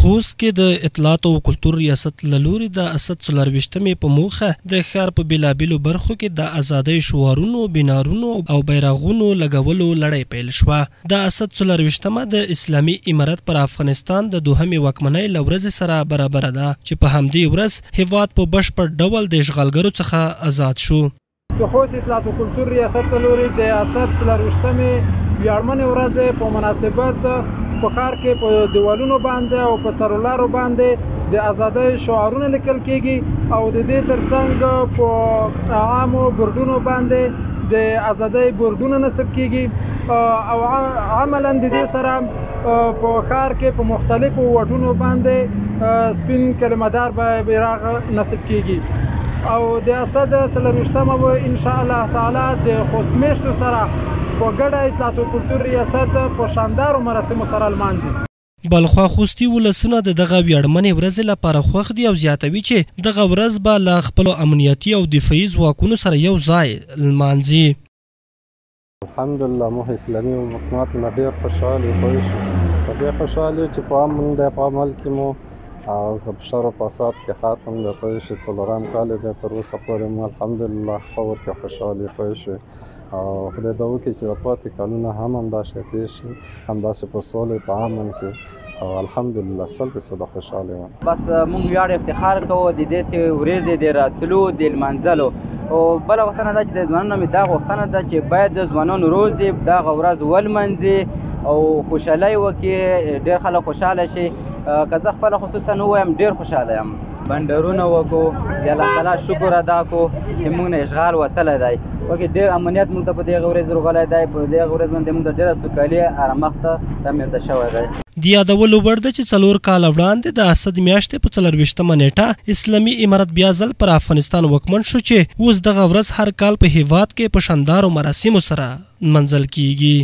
خوست کې د اطلاعات او کلتور ریاست له لوري د اسد 24مې په موخه د ښار په بېلابېلو برخو کې د ازادۍ شعارونو، بینارونو او بیرغونو لګولو لړۍ پیل شوه. د اسد 24مه د اسلامي امارت پر افغانستان د دوهمې واکمنۍ له ورځې سره برابره ده چې په همدې ورځ هېواد په بشپړ ډول د اشغالګرو څخه آزاد شو. د خوست اطلاعات او کلتور ریاست له لوري د اسد 24مې ویاړمنې ورځ په مناسبت په ښار کې په دیوالونو باندې او په څلورلارو باندې د ازادۍ شعارونه لیکل کیږي او د دې ترڅنګ په عامو بورډونو باندې د ازادۍ بورډونه نصب کیږي او عملا د دې سره په ښار کې په مختلفو واټونو باندې سپین کلمهدار بیرغ نصب کیږي او د اسد 24مه به ان شاء الله تعالی د خوست میشتو سره په ګډه اطلاعات او کلتور ریاست په شاندارو مراسمو سره لمانځي. بلخوا خوستي ولسونه د دغه ویاړمنې ورځې لپاره خوښ دي او زیاتوي چې دغه ورځ به له خپلو امنیتي او دفاعي ځواکونو سره یو ځای لمانځي. الحمدلله موږ اسلامي حکومت نه ډېر خوشحال یو په ډېر خوشحال یو چې په امن دی په عمل کې مو او شر او فساد کې ختم دی پوه شو. څلورم کال دی تر اوسه پورې مو الحمدلله ښه ورکې خوشحال یو پوه شو او خدای دا وکړي چې د پاتې کلونه هم همداسې تېر شي همداسې په سولې په امن کې او الحمدلله 100% خوشحاله یم. بس موږ ویاړ افتخار کوو د دې ورځې د راتلو د لمانځلو او بله غوښتنه دا چې د ځوانانو مې دا غوښتنه ده چې باید د ځوانانو روز دغه ورځ ولمانځي او خوشحالۍ وکړي، ډېر خلک خوشحاله شي. که زه خپله خصوصا ووایم ډېر خوشحاله یم. بنډرونه وکړو، د الله تعالی شکر ادا کړو چې موږ نه اشغال وتلی دی. وکړي ډېر امنیت موږ ته په دغه ورځ راغلی دی. په دغه ورځ باندې موږ ته ډېره سوکالي ارامښت رامنځته شوی دی. د یادولو وړ ده چې 4 کاله وړاندې د اسد میاشتې په 24مه نیټه اسلامي امارت بیا ځل پر افغانستان واکمن شو چې اوس دغه ورځ هر کال په هېواد کې په شاندارو مراسمو سره منځل کیږي.